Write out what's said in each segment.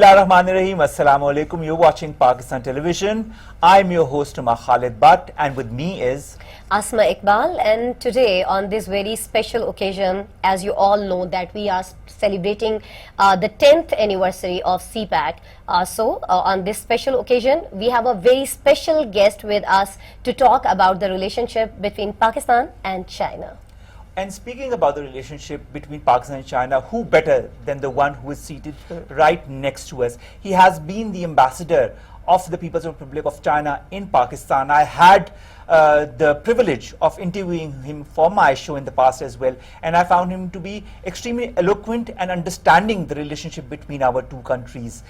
Bismillahirrahmanirrahim. Assalamu alaikum. You're watching Pakistan Television. I'm your host Omar Khalid, and with me is Asma Iqbal, and today on this very special occasion, as you all know that we are celebrating the 10th anniversary of CPAC. On this special occasion, we have a very special guest with us to talk about the relationship between Pakistan and China. And speaking about the relationship between Pakistan and China, who better than the one who is seated right next to us? He has been the ambassador of the People's Republic of China in Pakistan. I had the privilege of interviewing him for my show in the past as well, and I found him to be extremely eloquent and understanding the relationship between our two countries.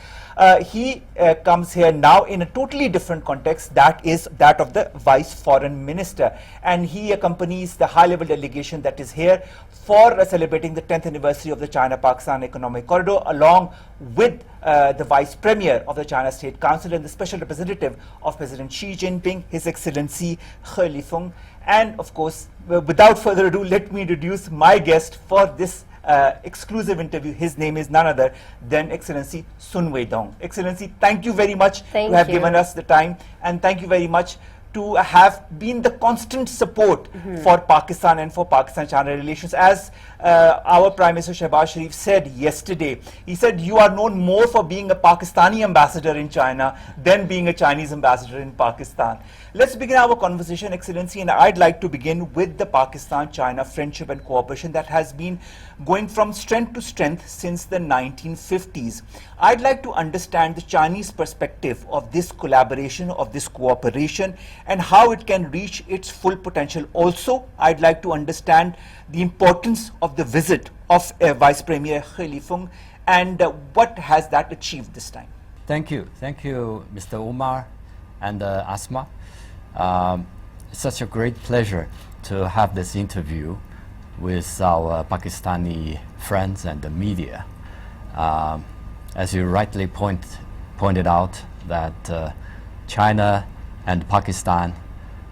He comes here now in a totally different context, that is that of the Vice Foreign Minister, and he accompanies the high-level delegation that is here for celebrating the 10th anniversary of the China-Pakistan Economic Corridor, along with the Vice Premier of the China State Council and the Special Representative of President Xi Jinping, His Excellency Khalid. And of course, without further ado, let me introduce my guest for this exclusive interview. His name is none other than Excellency Weidong. Excellency, thank you very much to have given us the time, and thank you very much to have been the constant support for Pakistan and for Pakistan-China relations. As our Prime Minister Shehbaz Sharif said yesterday, he said you are known more for being a Pakistani ambassador in China than being a Chinese ambassador in Pakistan. Let's begin our conversation, Excellency, and I'd like to begin with the Pakistan-China friendship and cooperation that has been going from strength to strength since the 1950s. I'd like to understand the Chinese perspective of this collaboration, of this cooperation, and how it can reach its full potential. Also, I'd like to understand the importance of the visit of Vice Premier Khalid and what has that achieved this time. Thank you, Mr. Omar and Asma. It's such a great pleasure to have this interview with our Pakistani friends and the media. As you rightly pointed out, that China and Pakistan,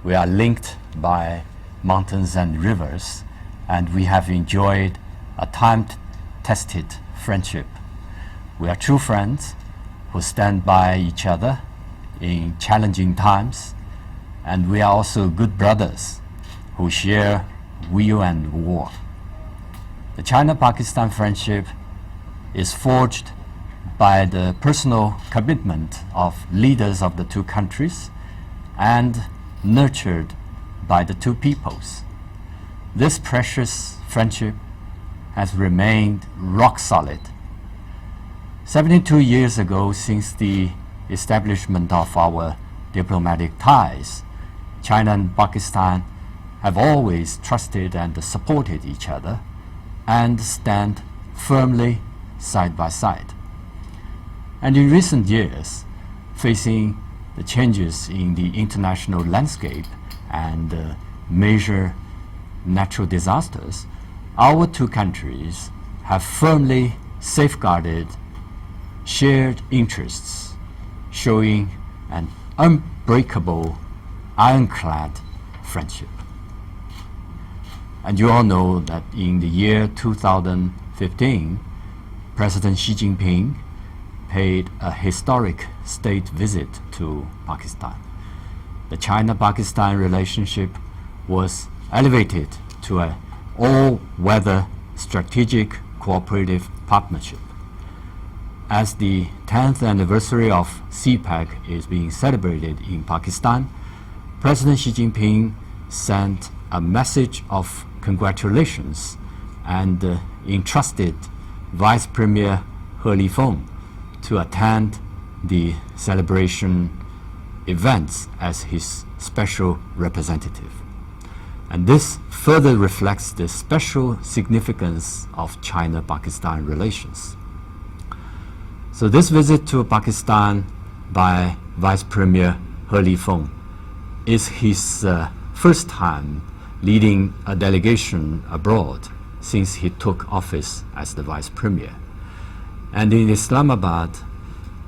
we are linked by mountains and rivers, and we have enjoyed a time-tested friendship. We are true friends who stand by each other in challenging times, and we are also good brothers who share weal and war. The China-Pakistan friendship is forged by the personal commitment of leaders of the two countries and nurtured by the two peoples. This precious friendship has remained rock solid. 72 years ago, since the establishment of our diplomatic ties, China and Pakistan have always trusted and supported each other and stand firmly side by side. And in recent years, facing the changes in the international landscape and major natural disasters, our two countries have firmly safeguarded shared interests, showing an unbreakable, ironclad friendship. And you all know that in the year 2015, President Xi Jinping paid a historic state visit to Pakistan. The China-Pakistan relationship was elevated to an all-weather strategic cooperative partnership. As the 10th anniversary of CPAC is being celebrated in Pakistan, President Xi Jinping sent a message of congratulations and entrusted Vice Premier Khalid to attend the celebration events as his special representative. And this further reflects the special significance of China-Pakistan relations. So this visit to Pakistan by Vice Premier Khalid is his first time leading a delegation abroad since he took office as the Vice Premier. And in Islamabad,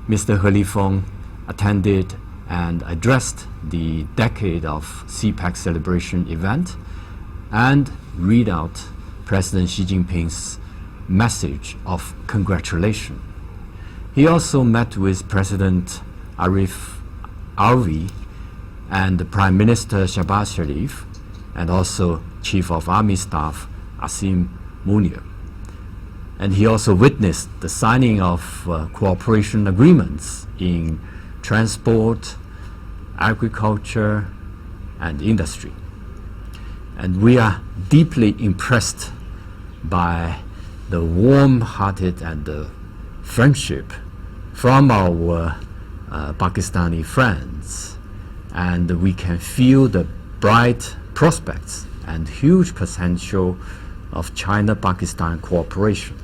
Mr. Khalid attended and addressed the Decade of CPAC celebration event and read out President Xi Jinping's message of congratulation. He also met with President Arif Alvi and Prime Minister Shahbaz Sharif, and also Chief of Army Staff Asim Munir. And he also witnessed the signing of cooperation agreements in transport, agriculture, and industry. And we are deeply impressed by the warm-hearted and the friendship from our Pakistani friends. And we can feel the bright prospects and huge potential of China-Pakistan cooperation.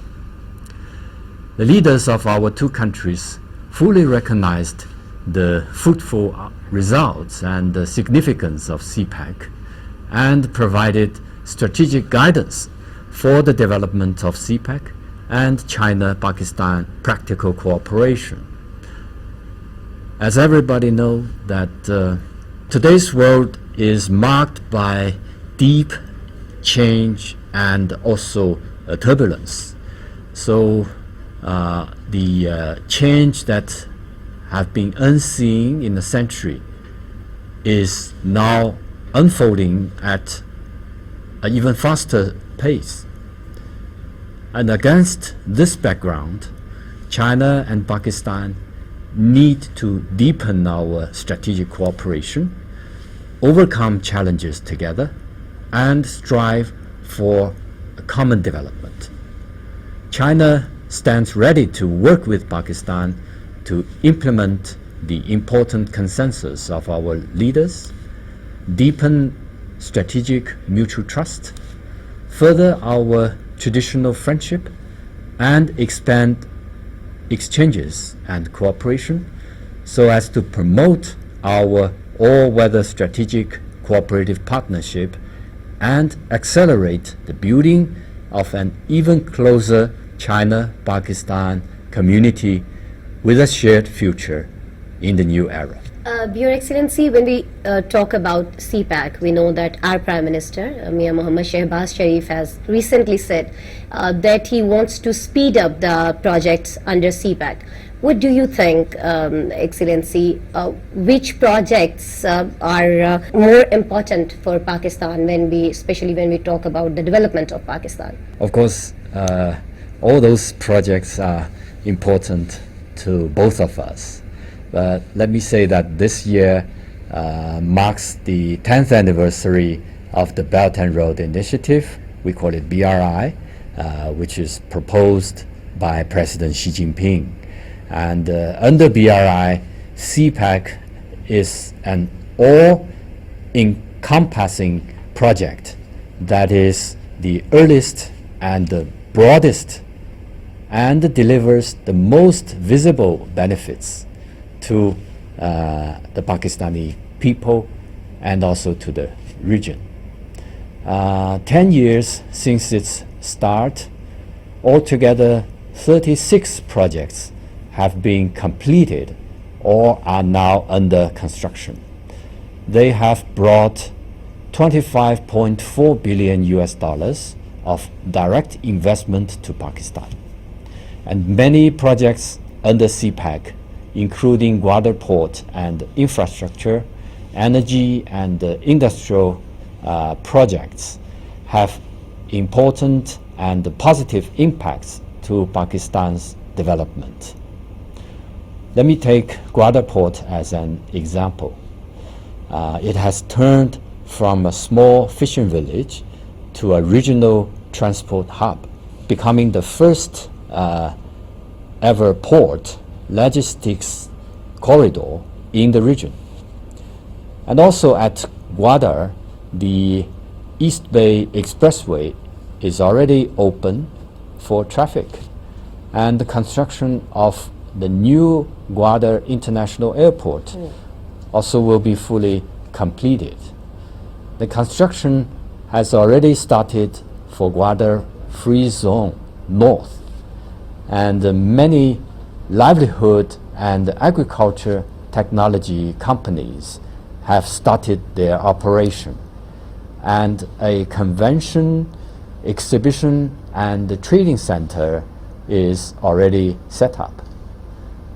The leaders of our two countries fully recognized the fruitful results and the significance of CPEC and provided strategic guidance for the development of CPEC and China-Pakistan practical cooperation. As everybody knows that today's world is marked by deep change and also turbulence. So the change that have been unseen in a century is now unfolding at an even faster pace. And against this background, China and Pakistan need to deepen our strategic cooperation, overcome challenges together, and strive for a common development. China stands ready to work with Pakistan to implement the important consensus of our leaders, deepen strategic mutual trust, further our traditional friendship, and expand exchanges and cooperation so as to promote our all-weather strategic cooperative partnership and accelerate the building of an even closer China-Pakistan community with a shared future in the new era. Your Excellency, when we talk about CPAC, we know that our Prime Minister, Mia Mohammad Shahbaz Sharif, has recently said that he wants to speed up the projects under CPAC. What do you think, Excellency, which projects are more important for Pakistan, especially when we talk about the development of Pakistan? Of course, all those projects are important to both of us. But let me say that this year marks the 10th anniversary of the Belt and Road Initiative. We call it BRI, which is proposed by President Xi Jinping. And under BRI, CPEC is an all-encompassing project that is the earliest and the broadest and delivers the most visible benefits to the Pakistani people and also to the region. 10 years since its start, altogether 36 projects have been completed or are now under construction. They have brought $25.4 billion of direct investment to Pakistan. And many projects under CPEC, including Gwadar Port and infrastructure, energy and industrial projects, have important and positive impacts to Pakistan's development. Let me take Gwadar Port as an example. It has turned from a small fishing village to a regional transport hub, becoming the first ever port logistics corridor in the region. And also at Gwadar, the East Bay Expressway is already open for traffic, and the construction of the new Gwadar International Airport also will be fully completed. The construction has already started for Gwadar Free Zone North, and many livelihood and agriculture technology companies have started their operation, and a convention, exhibition and trading center is already set up.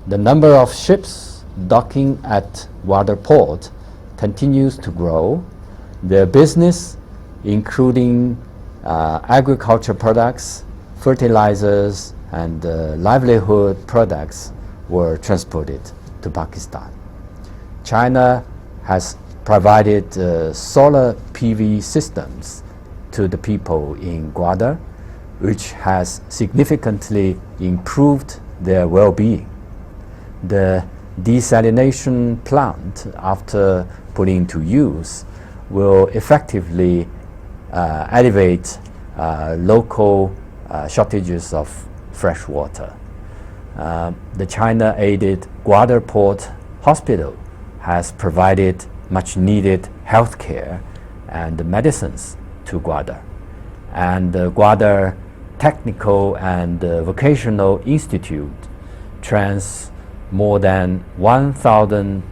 The number of ships docking at Gwadar port continues to grow. Their business, including agriculture products, fertilizers, and livelihood products, were transported to Pakistan. China has provided solar PV systems to the people in Gwadar, which has significantly improved their well-being. The desalination plant, after putting into use, will effectively alleviate local shortages of fresh water. The China-aided Gwadar Port Hospital has provided much-needed health care and medicines to Gwadar. And the Gwadar Technical and Vocational Institute trains more than 1,000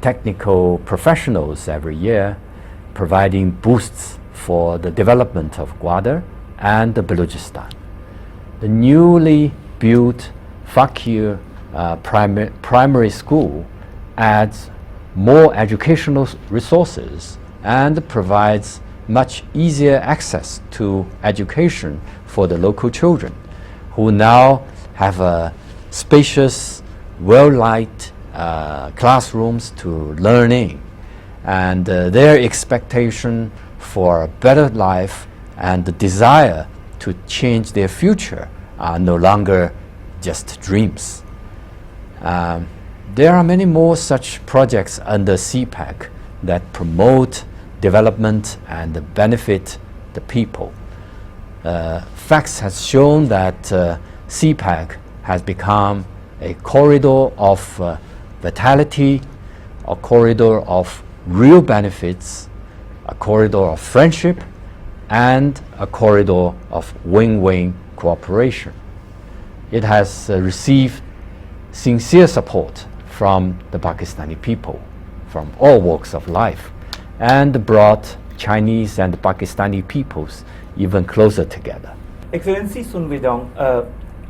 technical professionals every year, providing boosts for the development of Gwadar and Balochistan. The newly built Fakir primary school adds more educational resources and provides much easier access to education for the local children, who now have a spacious, well-lighted classrooms to learn in. And their expectation for a better life and the desire to change their future are no longer just dreams. There are many more such projects under CPEC that promote development and benefit the people. Facts has shown that CPEC has become a corridor of vitality, a corridor of real benefits, a corridor of friendship, and a corridor of win-win cooperation. It has received sincere support from the Pakistani people, from all walks of life, and brought Chinese and Pakistani peoples even closer together. Excellency Sun Weidong,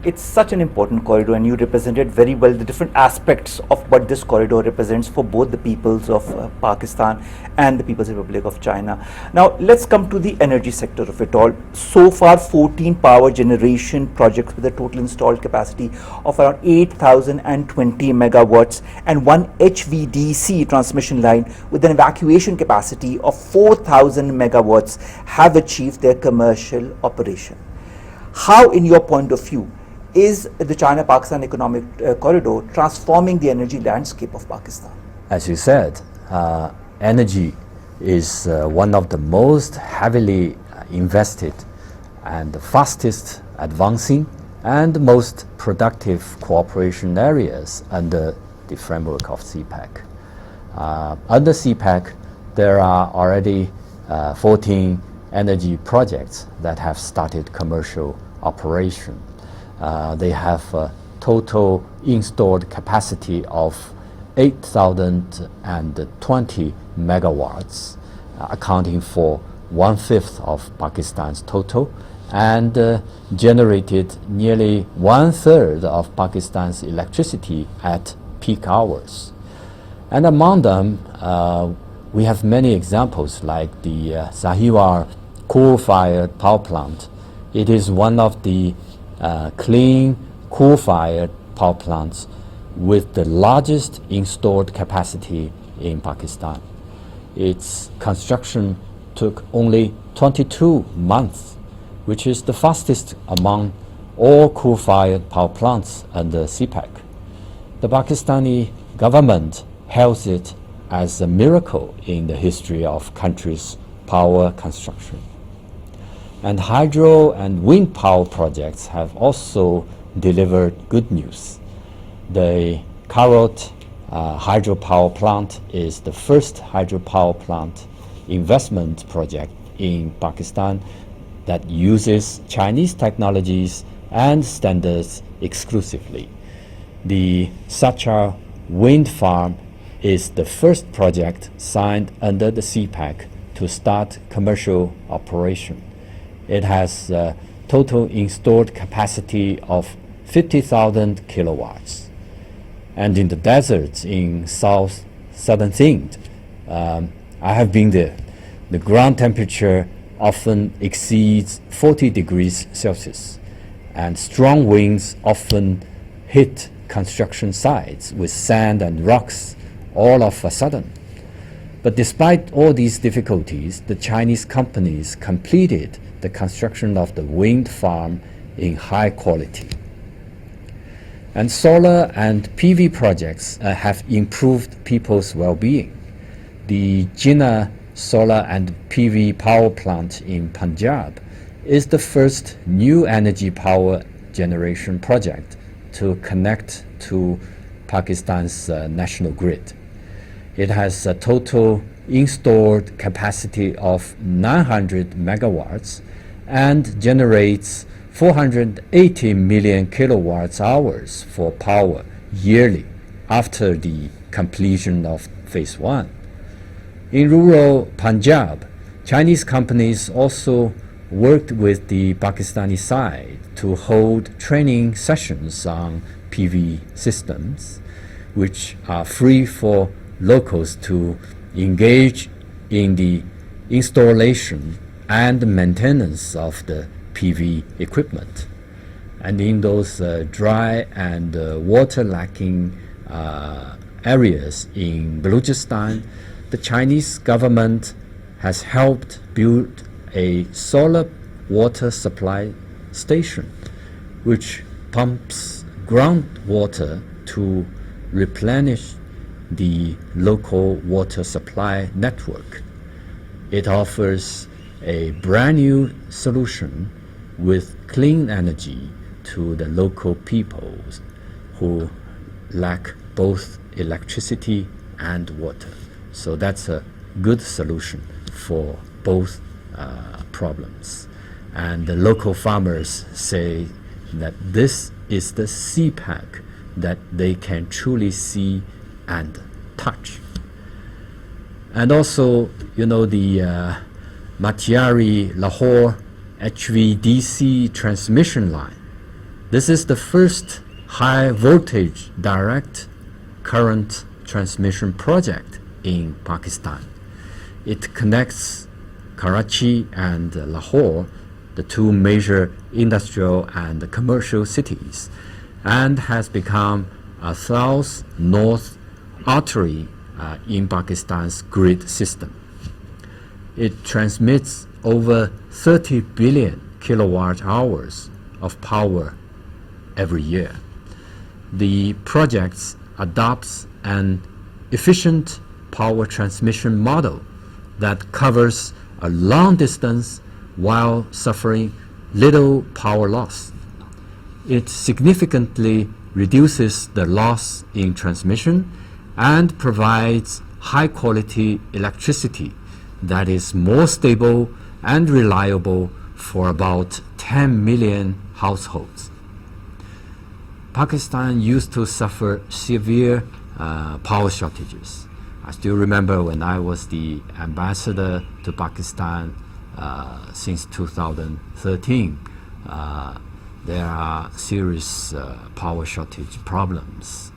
it's such an important corridor, and you represented very well the different aspects of what this corridor represents for both the peoples of Pakistan and the People's Republic of China. Now, let's come to the energy sector of it all. So far, 14 power generation projects with a total installed capacity of around 8,020 megawatts and one HVDC transmission line with an evacuation capacity of 4,000 megawatts have achieved their commercial operation. How, in your point of view, is the China-Pakistan economic corridor transforming the energy landscape of Pakistan? As you said, energy is one of the most heavily invested and the fastest advancing and most productive cooperation areas under the framework of CPEC. Under CPEC, there are already 14 energy projects that have started commercial operation. They have a total installed capacity of 8,020 megawatts, accounting for 1/5 of Pakistan's total, and generated nearly 1/3 of Pakistan's electricity at peak hours. And among them, we have many examples like the Sahiwal coal-fired power plant. It is one of the clean coal-fired power plants with the largest installed capacity in Pakistan. Its construction took only 22 months, which is the fastest among all coal-fired power plants under CPEC. The Pakistani government hails it as a miracle in the history of country's power construction. And hydro and wind power projects have also delivered good news. The Kharot hydropower plant is the first hydropower plant investment project in Pakistan that uses Chinese technologies and standards exclusively. The Sachar wind farm is the first project signed under the CPEC to start commercial operation. It has a total installed capacity of 50,000 kilowatts. and in the deserts in southern Sind. I have been there. The ground temperature often exceeds 40 degrees Celsius, and strong winds often hit construction sites with sand and rocks all of a sudden. But despite all these difficulties, the Chinese companies completed the construction of the wind farm in high quality. And solar and PV projects have improved people's well-being. The Jinnah solar and PV power plant in Punjab is the first new energy power generation project to connect to Pakistan's national grid. It has a total installed capacity of 900 megawatts and generates 480 million kilowatts hours for power yearly after the completion of phase 1. In rural Punjab, Chinese companies also worked with the Pakistani side to hold training sessions on PV systems, which are free for locals to engage in the installation and maintenance of the PV equipment. And in those dry and water-lacking areas in Balochistan, the Chinese government has helped build a solar water supply station which pumps groundwater to replenish the local water supply network. It offers a brand new solution with clean energy to the local peoples who lack both electricity and water. So that's a good solution for both problems. And the local farmers say that this is the CPAC that they can truly see and touch. And also, you know, the Matiari-Lahore HVDC transmission line. This is the first high voltage direct current transmission project in Pakistan. It connects Karachi and Lahore, the two major industrial and commercial cities, and has become a south-north artery in Pakistan's grid system. It transmits over 30 billion kilowatt hours of power every year. The project adopts an efficient power transmission model that covers a long distance while suffering little power loss. It significantly reduces the loss in transmission and provides high-quality electricity that is more stable and reliable for about 10 million households. Pakistan used to suffer severe power shortages. I still remember when I was the ambassador to Pakistan since 2013, there are serious power shortage problems.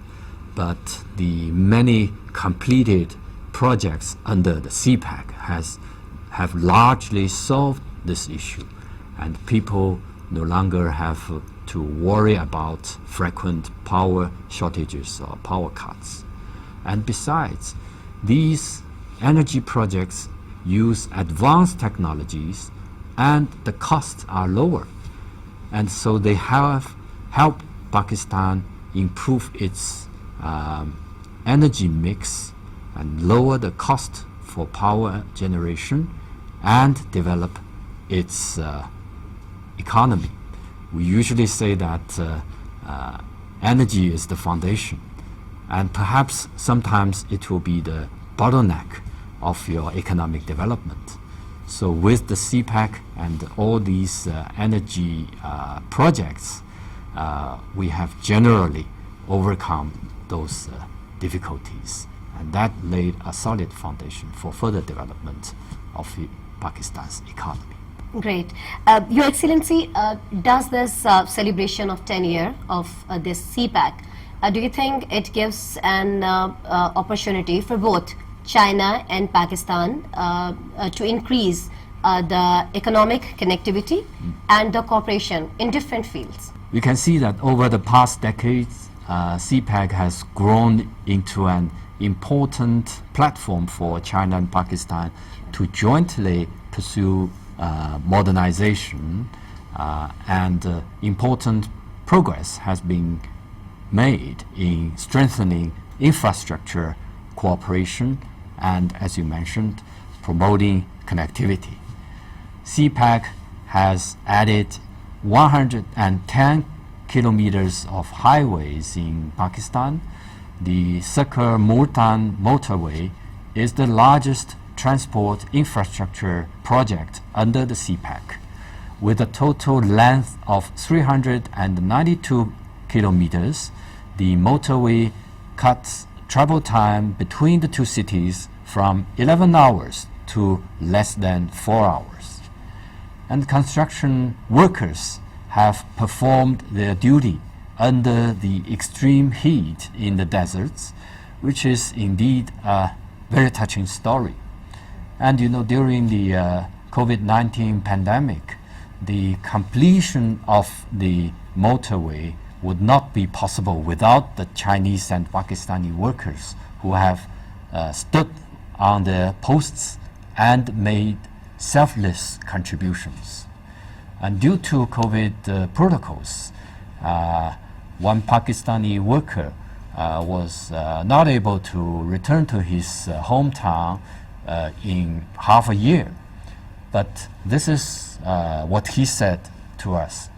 But the many completed projects under the CPAC have largely solved this issue, and people no longer have to worry about frequent power shortages or power cuts. And besides, these energy projects use advanced technologies and the costs are lower. And so they have helped Pakistan improve its energy mix and lower the cost for power generation and develop its economy. We usually say that energy is the foundation, and perhaps sometimes it will be the bottleneck of your economic development. So with the CPAC and all these energy projects, we have generally overcome those difficulties, and that laid a solid foundation for further development of Pakistan's economy. Great. Your Excellency, does this celebration of 10 years of this CPAC do you think it gives an opportunity for both China and Pakistan to increase the economic connectivity and the cooperation in different fields? We can see that over the past decades, CPEC has grown into an important platform for China and Pakistan to jointly pursue modernization, and important progress has been made in strengthening infrastructure cooperation and, as you mentioned, promoting connectivity. CPEC has added 110 kilometers of highways in Pakistan. The Sakar-Multan motorway is the largest transport infrastructure project under the CPEC, with a total length of 392 kilometers. The motorway cuts travel time between the two cities from 11 hours to less than 4 hours. And construction workers have performed their duty under the extreme heat in the deserts, which is indeed a very touching story. And you know, during the COVID-19 pandemic, the completion of the motorway would not be possible without the Chinese and Pakistani workers who have stood on their posts and made selfless contributions. And due to COVID protocols, one Pakistani worker was not able to return to his hometown in half a year. But this is what he said to us,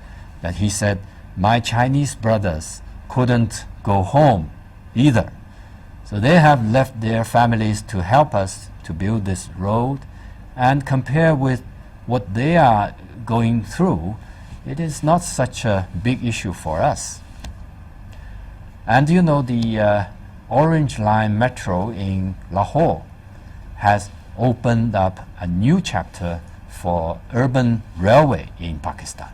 that he said, my Chinese brothers couldn't go home either. So they have left their families to help us to build this road, and compare with what they are going through, it is not such a big issue for us. And you know, the Orange Line Metro in Lahore has opened up a new chapter for urban railway in Pakistan.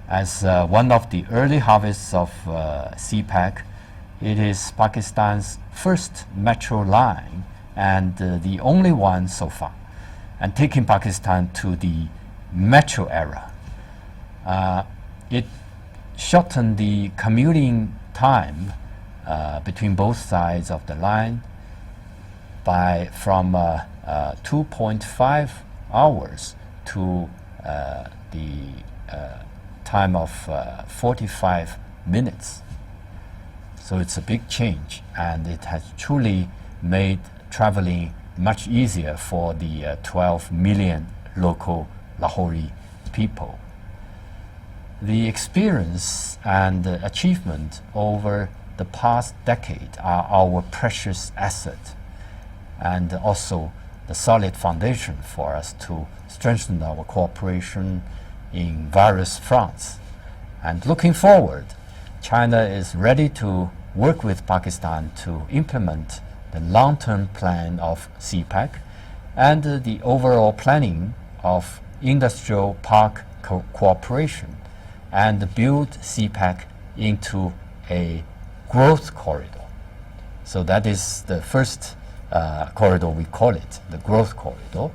As one of the early harvests of CPEC, it is Pakistan's first metro line and the only one so far, and taking Pakistan to the metro era. It shortened the commuting time between both sides of the line from 2.5 hours to the time of 45 minutes. So it's a big change, and it has truly made traveling much easier for the 12 million local Lahori people. The experience and achievement over the past decade are our precious asset, and also the solid foundation for us to strengthen our cooperation in various fronts. And looking forward, China is ready to work with Pakistan to implement the long-term plan of CPEC and the overall planning of industrial park cooperation, and build CPEC into a growth corridor. So that is the first corridor, we call it, the growth corridor.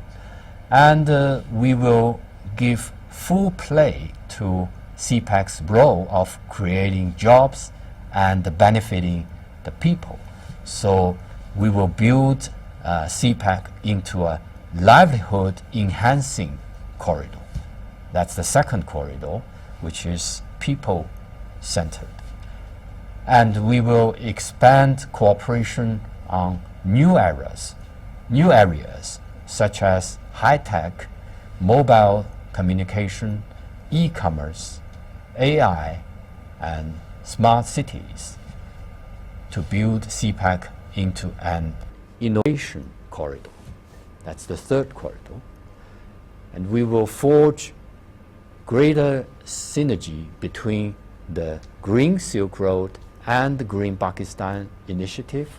And we will give full play to CPEC's role of creating jobs and benefiting the people. So we will build CPEC into a livelihood enhancing corridor. That's the second corridor, which is people-centered. And we will expand cooperation on new areas such as high-tech, mobile communication, e-commerce, AI, and smart cities to build CPEC into an innovation corridor. That's the third corridor. And we will forge greater synergy between the Green Silk Road and the Green Pakistan initiative,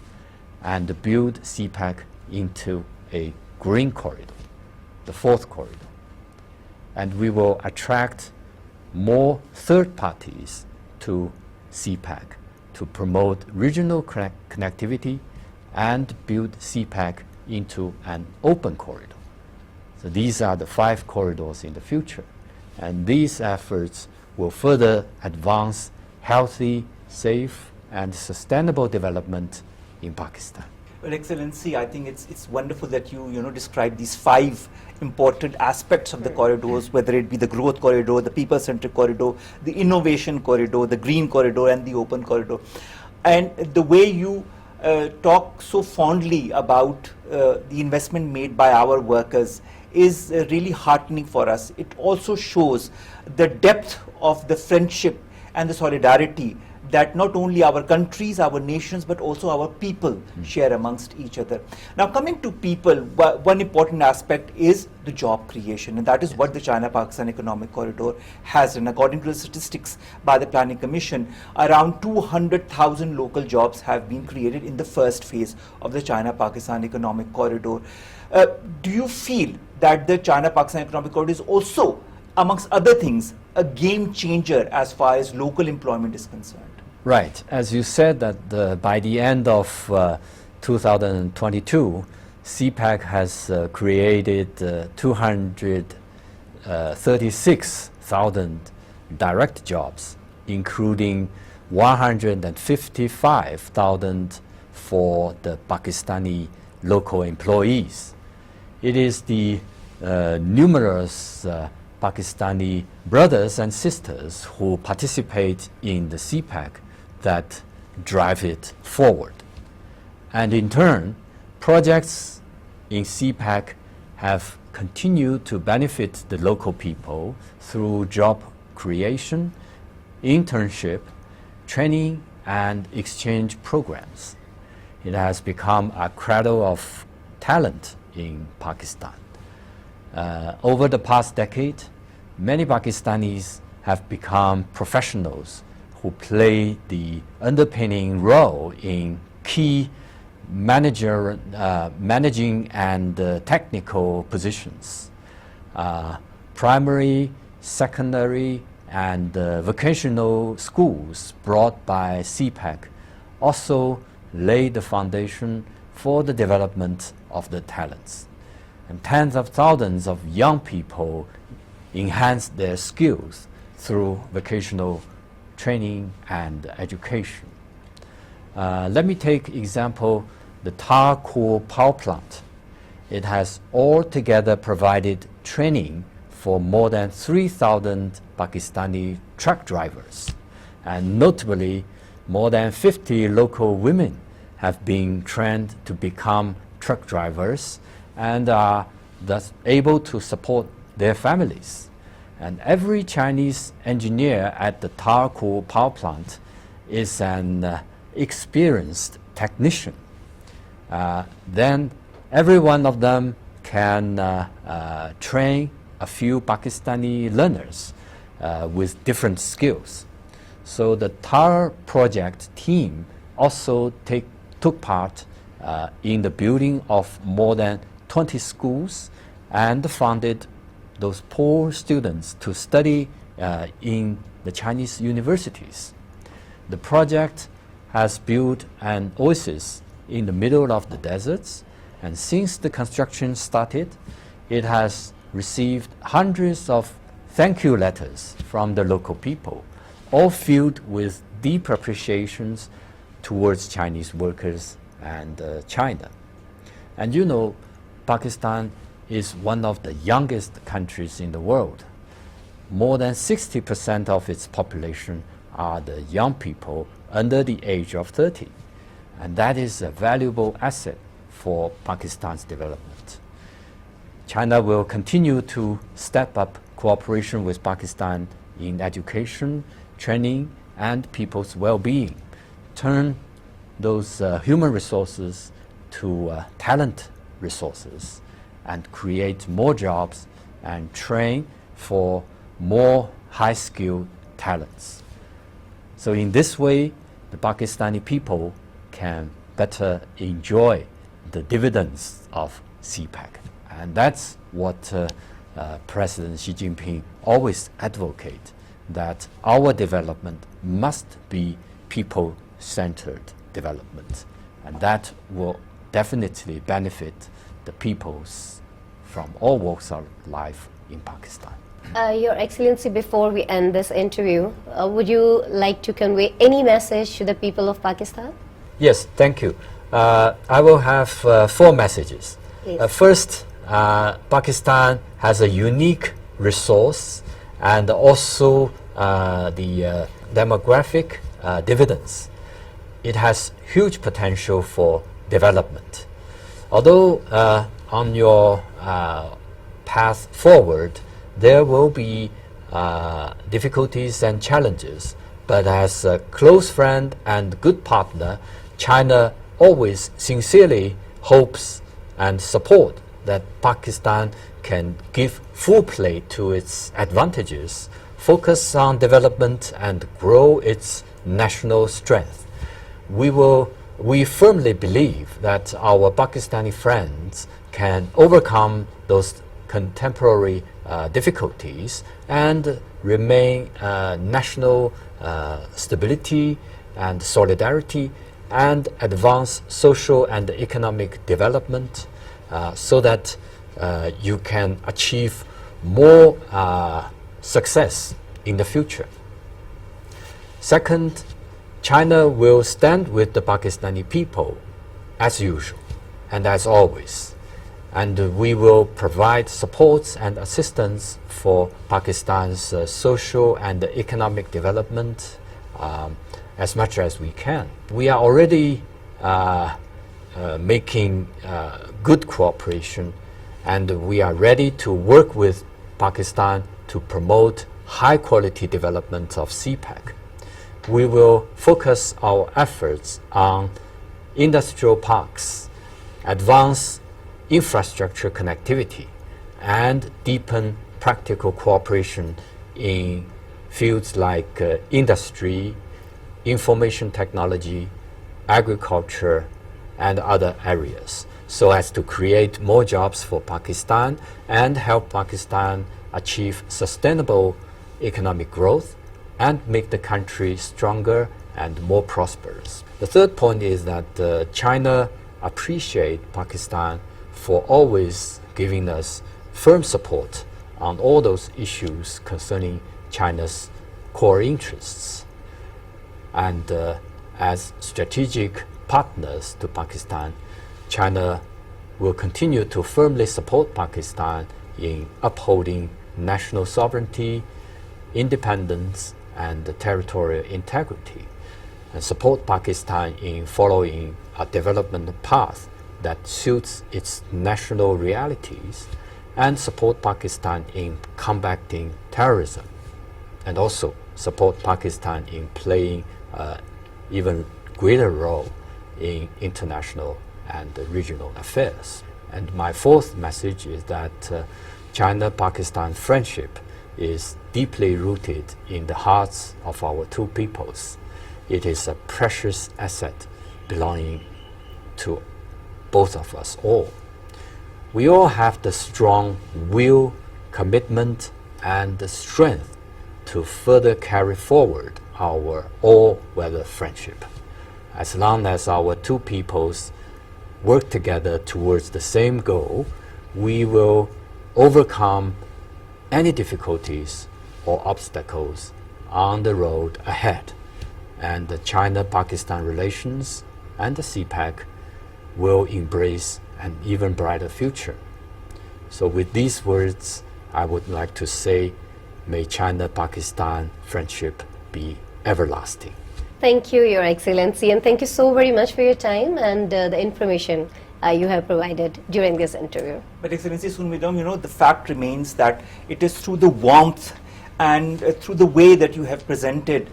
and build CPEC into a green corridor, the fourth corridor. And we will attract more third parties to CPEC to promote regional connectivity and build CPEC into an open corridor. So these are the 5 corridors in the future. And these efforts will further advance healthy, safe, and sustainable development in Pakistan. Well, Excellency, I think it's wonderful that you describe these 5 important aspects of the corridors, whether it be the growth corridor, the people-centric corridor, the innovation corridor, the green corridor, and the open corridor. And the way you talk so fondly about the investment made by our workers is really heartening for us. It also shows the depth of the friendship and the solidarity that not only our countries, our nations, but also our people share amongst each other. Now, coming to people, one important aspect is the job creation, and that is what the China-Pakistan Economic Corridor has. And according to the statistics by the Planning Commission, around 200,000 local jobs have been created in the first phase of the China-Pakistan Economic Corridor. Do you feel that the China-Pakistan Economic Corridor is also, amongst other things, a game changer as far as local employment is concerned? Right. As you said, that by the end of 2022, CPEC has created 236,000 direct jobs, including 155,000 for the Pakistani local employees. It is the numerous Pakistani brothers and sisters who participate in the CPEC that drive it forward. And in turn, projects in CPEC have continued to benefit the local people through job creation, internship, training, and exchange programs. It has become a cradle of talent in Pakistan. Over the past decade, many Pakistanis have become professionals who play the underpinning role in key managing and technical positions. Primary, secondary, and vocational schools brought by CPEC also lay the foundation for the development of the talents. And tens of thousands of young people enhance their skills through vocational training and education. Let me take example the tar coal power plant. It has altogether provided training for more than 3,000 Pakistani truck drivers, and notably more than 50 local women have been trained to become truck drivers and are thus able to support their families. And every Chinese engineer at the tar coal power plant is an experienced technician. Then every one of them can train a few Pakistani learners with different skills. So the TAR project team also took part in the building of more than 20 schools and funded those poor students to study in the Chinese universities. The project has built an oasis in the middle of the deserts, and since the construction started, it has received hundreds of thank you letters from the local people, all filled with deep appreciations towards Chinese workers and China. And you know, Pakistan is one of the youngest countries in the world. More than 60% of its population are the young people under the age of 30. And that is a valuable asset for Pakistan's development. China will continue to step up cooperation with Pakistan in education, training, and people's well-being, turn those human resources to talent resources, and create more jobs and train for more high-skilled talents. So in this way, the Pakistani people can better enjoy the dividends of CPEC. And that's what President Xi Jinping always advocates, that our development must be people people-centered development, and that will definitely benefit the peoples from all walks of life in Pakistan. Your Excellency, before we end this interview, would you like to convey any message to the people of Pakistan? Yes, thank you. I will have 4 messages. Please. First, Pakistan has a unique resource and also the demographic dividends. It has huge potential for development. Although on your path forward, there will be difficulties and challenges, but as a close friend and good partner, China always sincerely hopes and support that Pakistan can give full play to its advantages, focus on development and grow its national strength. We firmly believe that our Pakistani friends can overcome those contemporary difficulties and remain national stability and solidarity and advance social and economic development so that you can achieve more success in the future. Second, China will stand with the Pakistani people as usual and as always, and we will provide supports and assistance for Pakistan's social and economic development as much as we can. We are already making good cooperation, and we are ready to work with Pakistan to promote high quality development of CPEC. We will focus our efforts on industrial parks, advance infrastructure connectivity, and deepen practical cooperation in fields like industry, information technology, agriculture, and other areas, so as to create more jobs for Pakistan and help Pakistan achieve sustainable economic growth and make the country stronger and more prosperous. The third point is that China appreciates Pakistan for always giving us firm support on all those issues concerning China's core interests. And as strategic partners to Pakistan, China will continue to firmly support Pakistan in upholding national sovereignty, independence, and territorial integrity, and support Pakistan in following a development path that suits its national realities, and support Pakistan in combating terrorism, and also support Pakistan in playing even greater role in international and regional affairs. And my fourth message is that China-Pakistan friendship is deeply rooted in the hearts of our two peoples. It is a precious asset belonging to both of us all. We all have the strong will, commitment, and the strength to further carry forward our all-weather friendship. As long as our two peoples work together towards the same goal, we will overcome any difficulties or obstacles on the road ahead, and the China-Pakistan relations and the CPEC will embrace an even brighter future. So with these words, I would like to say, may China-Pakistan friendship be everlasting. Thank you, Your Excellency, and thank you so very much for your time and the information you have provided during this interview. But Excellency Sun Weidong, the fact remains that it is through the warmth and through the way that you have presented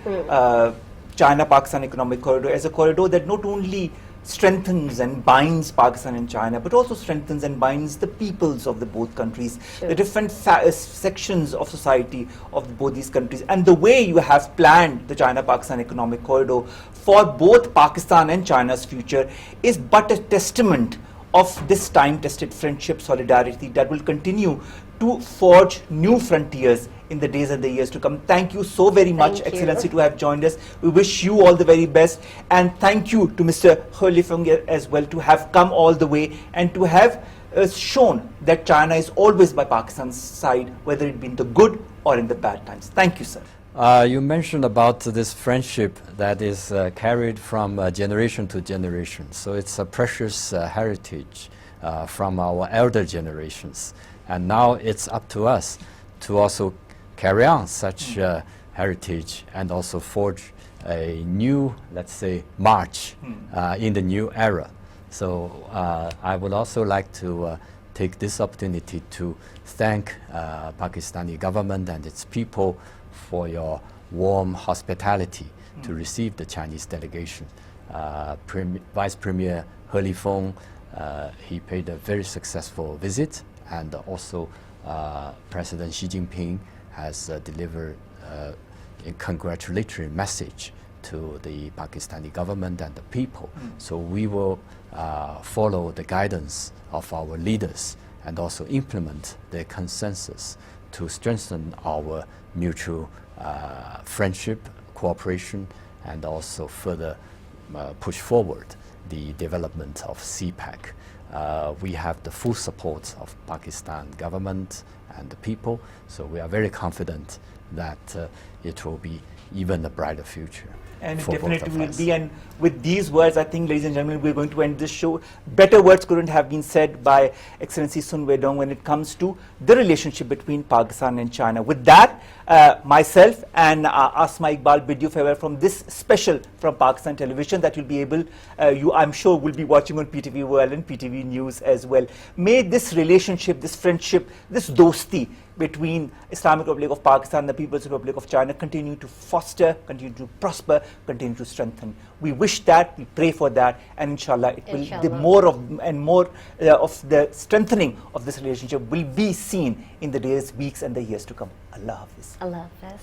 China-Pakistan Economic Corridor as a corridor that not only strengthens and binds Pakistan and China, but also strengthens and binds the peoples of the both countries, Sure. the different sections of society of both these countries, and the way you have planned the China-Pakistan Economic Corridor for both Pakistan and China's future is but a testament of this time-tested friendship, solidarity that will continue to forge new frontiers in the days and the years to come. Thank you so very much, Thank you. Excellency, to have joined us. We wish you all the very best, and thank you to Mr. Khalid as well to have come all the way and to have shown that China is always by Pakistan's side, whether it be in the good or in the bad times. Thank you, sir. You mentioned about this friendship that is carried from generation to generation. So it's a precious heritage from our elder generations. And now it's up to us to also carry on such heritage and also forge a new, let's say, march in the new era. So I would also like to take this opportunity to thank Pakistani government and its people for your warm hospitality to receive the Chinese delegation. Vice Premier He Lifeng, he paid a very successful visit, and also President Xi Jinping has delivered a congratulatory message to the Pakistani government and the people. So we will follow the guidance of our leaders and also implement the consensus to strengthen our mutual friendship, cooperation, and also further push forward the development of CPEC. We have the full support of Pakistan government and the people, so we are very confident that it will be even a brighter future. And it for both definitely of will us. be. And with these words, I think, ladies and gentlemen, we're going to end this show. Better words couldn't have been said by Excellency Sun Weidong when it comes to the relationship between Pakistan and China. With that, myself and Asma Iqbal bid you farewell from this special from Pakistan Television that you'll be able, you I'm sure will be watching on PTV World and PTV News as well. May this relationship, this friendship, this dosti between Islamic Republic of Pakistan and the People's Republic of China continue to foster, continue to prosper, continue to strengthen. We wish that, we pray for that, and inshallah it will, the more of the strengthening of this relationship will be seen in the days, weeks and the years to come. Allah Hafiz. Allah Hafiz.